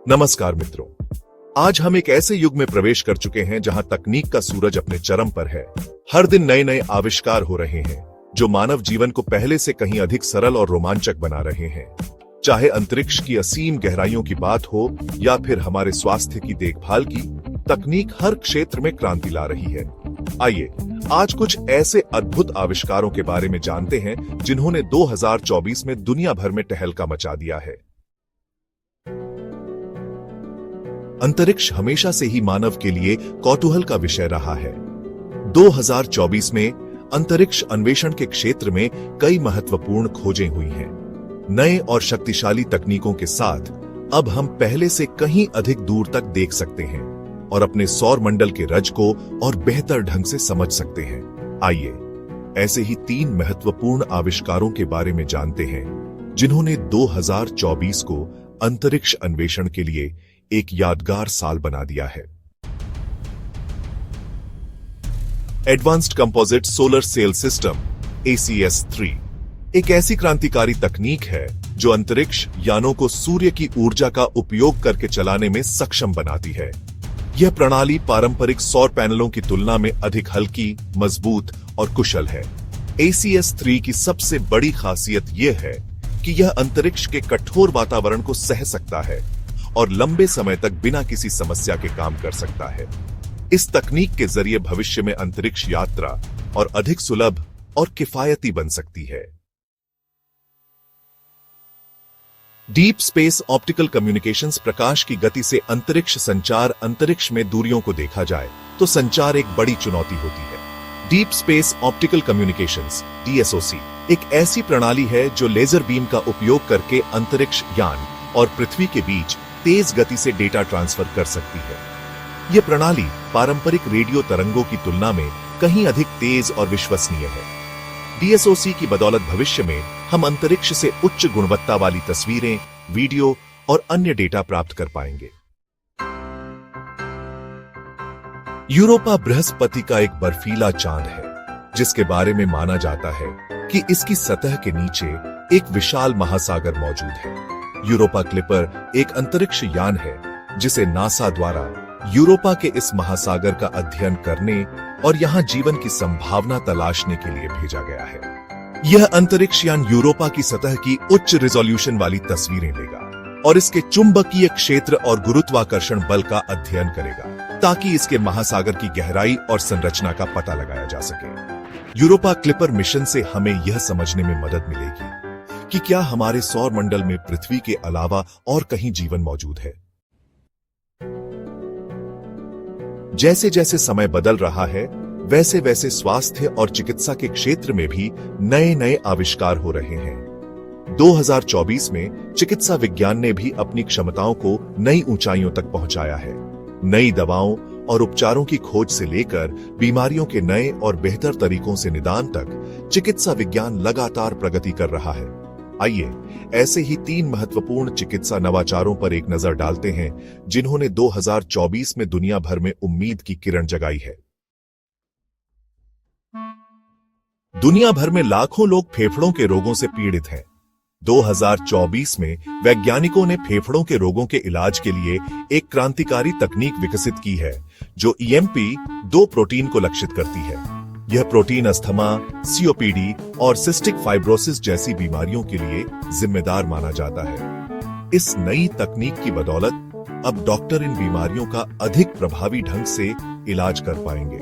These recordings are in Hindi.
नमस्कार मित्रों, आज हम एक ऐसे युग में प्रवेश कर चुके हैं जहां तकनीक का सूरज अपने चरम पर है। हर दिन नए नए आविष्कार हो रहे हैं जो मानव जीवन को पहले से कहीं अधिक सरल और रोमांचक बना रहे हैं। चाहे अंतरिक्ष की असीम गहराइयों की बात हो या फिर हमारे स्वास्थ्य की देखभाल की, तकनीक हर क्षेत्र में क्रांति ला रही है। आइए आज कुछ ऐसे अद्भुत आविष्कारों के बारे में जानते हैं जिन्होंने 2024 में दुनिया भर में तहलका मचा दिया है। अंतरिक्ष हमेशा से ही मानव के लिए कौतूहल का विषय रहा है। 2024 में अंतरिक्ष अन्वेषण के क्षेत्र में कई महत्वपूर्ण खोजें हुई हैं। नए और शक्तिशाली तकनीकों के साथ अब हम पहले से कहीं अधिक दूर तक देख सकते हैं और अपने सौर मंडल के रज को और बेहतर ढंग से समझ सकते हैं। आइए ऐसे ही 3 महत्वपूर्ण आविष्कारों के बारे में जानते हैं जिन्होंने 2024 को अंतरिक्ष अन्वेषण के लिए एक यादगार साल बना दिया है। Advanced composite solar sail system ACS-3 एक ऐसी क्रांतिकारी तकनीक है जो अंतरिक्ष यानों को सूर्य की ऊर्जा का उपयोग करके चलाने में सक्षम बनाती है। यह प्रणाली पारंपरिक सौर पैनलों की तुलना में अधिक हल्की, मजबूत और कुशल है। ACS-3 की सबसे बड़ी खासियत यह है कि यह अंतरिक्ष के कठोर वातावरण को सह सकता है और लंबे समय तक बिना किसी समस्या के काम कर सकता है। इस तकनीक के जरिए भविष्य में अंतरिक्ष यात्रा और अधिक सुलभ और किफायती बन सकती है। डीप स्पेस ऑप्टिकल कम्युनिकेशंस प्रकाश की गति से अंतरिक्ष संचार। अंतरिक्ष में दूरियों को देखा जाए तो संचार एक बड़ी चुनौती होती है। Deep space optical communications DSOC एक ऐसी प्रणाली है जो लेजर बीम का उपयोग करके अंतरिक्ष यान और पृथ्वी के बीच तेज गति से डेटा ट्रांसफर कर सकती है। यह प्रणाली पारंपरिक रेडियो तरंगों की तुलना में कहीं अधिक तेज और विश्वसनीय है। DSOC की बदौलत भविष्य में हम अंतरिक्ष से उच्च गुणवत्ता वाली तस्वीरें, वीडियो और अन्य डेटा प्राप्त कर पाएंगे। यूरोपा बृहस्पति का एक बर्फीला चांद है जिसके बारे में माना जाता है कि इसकी सतह के नीचे एक विशाल महासागर मौजूद है। यूरोपा क्लिपर एक अंतरिक्ष यान है जिसे नासा द्वारा यूरोपा के इस महासागर का अध्ययन करने और यहां जीवन की संभावना तलाशने के लिए भेजा गया है। यह अंतरिक्ष यान यूरोपा की सतह की उच्च रिजोल्यूशन वाली तस्वीरें लेगा और इसके चुंबकीय क्षेत्र और गुरुत्वाकर्षण बल का अध्ययन करेगा ताकि इसके महासागर की गहराई और संरचना का पता लगाया जा सके। यूरोपा क्लिपर मिशन से हमें यह समझने में मदद मिलेगी कि क्या हमारे सौर मंडल में पृथ्वी के अलावा और कहीं जीवन मौजूद है। जैसे जैसे समय बदल रहा है वैसे वैसे स्वास्थ्य और चिकित्सा के क्षेत्र में भी नए नए आविष्कार हो रहे हैं। 2024 में चिकित्सा विज्ञान ने भी अपनी क्षमताओं को नई ऊंचाइयों तक पहुंचाया है। नई दवाओं और उपचारों की खोज से लेकर बीमारियों के नए और बेहतर तरीकों से निदान तक चिकित्सा विज्ञान लगातार प्रगति कर रहा है। आइए ऐसे ही 3 महत्वपूर्ण चिकित्सा नवाचारों पर एक नजर डालते हैं जिन्होंने 2024 में दुनिया भर में उम्मीद की किरण जगाई है। दुनिया भर में लाखों लोग फेफड़ों के रोगों से पीड़ित हैं। 2024 में वैज्ञानिकों ने फेफड़ों के रोगों के इलाज के लिए एक क्रांतिकारी तकनीक विकसित की है जो EMP-2 प्रोटीन को लक्षित करती है। यह प्रोटीन अस्थमा, COPD और सिस्टिक फाइब्रोसिस जैसी बीमारियों के लिए जिम्मेदार माना जाता है। इस नई तकनीक की बदौलत अब डॉक्टर इन बीमारियों का अधिक प्रभावी ढंग से इलाज कर पाएंगे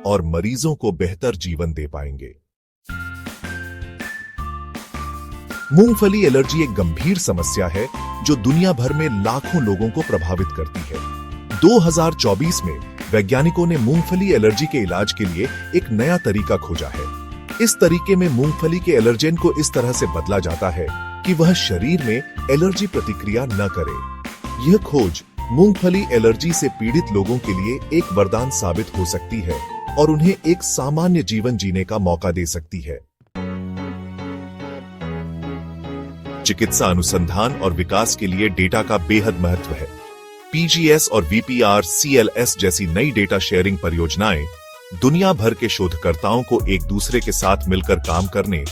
और मरीजों को बेहतर जीवन दे पाएंगे। मूंगफली एलर्जी एक गंभीर समस्या है जो दुनिया भर में लाखों लोगों को प्रभावित करती है। 2024 में वैज्ञानिकों ने मूंगफली एलर्जी के इलाज के लिए एक नया तरीका खोजा है। इस तरीके में मूंगफली के एलर्जेन को इस तरह से बदला जाता है कि वह शरीर में एलर्जी प्रतिक्रिया न करे। यह खोज मूंगफली एलर्जी से पीड़ित लोगों के लिए एक वरदान साबित हो सकती है और उन्हें एक सामान्य जीवन जीने का मौका दे सकती है। चिकित्सा अनुसंधान और विकास के लिए डेटा का बेहद महत्व है। PGS और VPR-CLS जैसी नई डेटा शेयरिंग परियोजनाएं दुनिया भर के शोधकर्ताओं को एक दूसरे के साथ मिलकर काम करने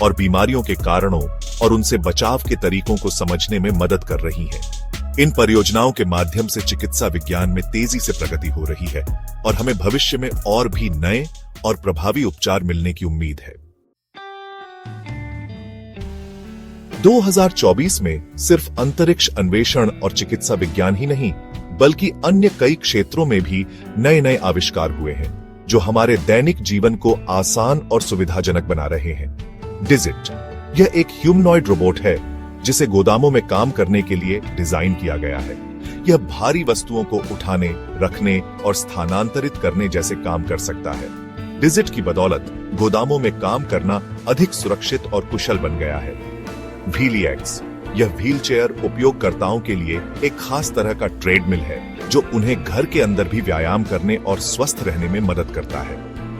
और बीमारियों के कारणों और उनसे बचाव के तरीकों को समझने में मदद कर रही हैं। इन परियोजनाओं के माध्यम से चिकित्सा विज्ञान में तेजी से प्रगति हो रही है और हमें भविष्य में और भी नए और प्रभावी उपचार मिलने की उम्मीद है। 2024 में सिर्फ अंतरिक्ष अन्वेषण और चिकित्सा विज्ञान ही नहीं, बल्कि अन्य कई क्षेत्रों में भी नए नए आविष्कार हुए हैं जो हमारे दैनिक जीवन को आसान और सुविधाजनक बना रहे हैं। डिजिट यह एक ह्यूमनॉइड रोबोट है जिसे गोदामों में काम करने के लिए डिजाइन किया गया है। यह भारी वस्तुओं को उठाने, रखने और स्थानांतरित करने जैसे काम कर सकता है। डिजिट की बदौलत गोदामों में काम करना अधिक सुरक्षित और कुशल बन गया है। व्हीली एक्स यह व्हीलचेयर उपयोगकर्ताओं के लिए एक खास तरह का ट्रेडमिल है जो उन्हें घर के अंदर भी व्यायाम करने और स्वस्थ रहने में मदद करता है।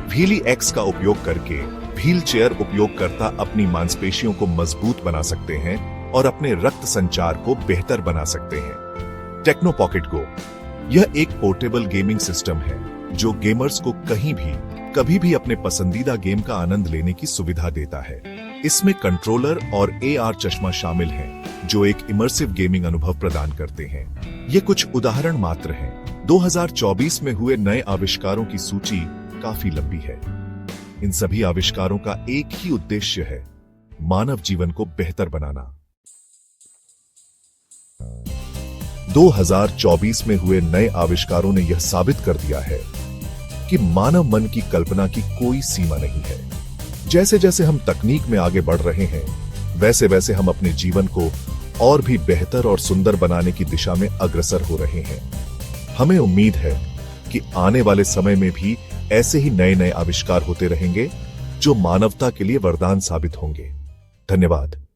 व्हीली एक्स का उपयोग करके व्हीलचेयर उपयोगकर्ता अपनी मांसपेशियों को मजबूत बना सकते हैं और अपने रक्त संचार को बेहतर बना सकते हैं। टेक्नो पॉकेट गो यह एक पोर्टेबल गेमिंग सिस्टम है जो गेमर्स को कहीं भी कभी भी अपने पसंदीदा गेम का आनंद लेने की सुविधा देता है। इसमें कंट्रोलर और AR चश्मा शामिल हैं जो एक इमर्सिव गेमिंग अनुभव प्रदान करते हैं। ये कुछ उदाहरण मात्र हैं। 2024 में हुए नए आविष्कारों की सूची काफी लंबी है। इन सभी आविष्कारों का एक ही उद्देश्य है, मानव जीवन को बेहतर बनाना। 2024 में हुए नए आविष्कारों ने यह साबित कर दिया है कि मानव मन की कल्पना की कोई सीमा नहीं है। जैसे जैसे हम तकनीक में आगे बढ़ रहे हैं, वैसे वैसे हम अपने जीवन को और भी बेहतर और सुंदर बनाने की दिशा में अग्रसर हो रहे हैं। हमें उम्मीद है कि आने वाले समय में भी ऐसे ही नए नए आविष्कार होते रहेंगे जो मानवता के लिए वरदान साबित होंगे। धन्यवाद।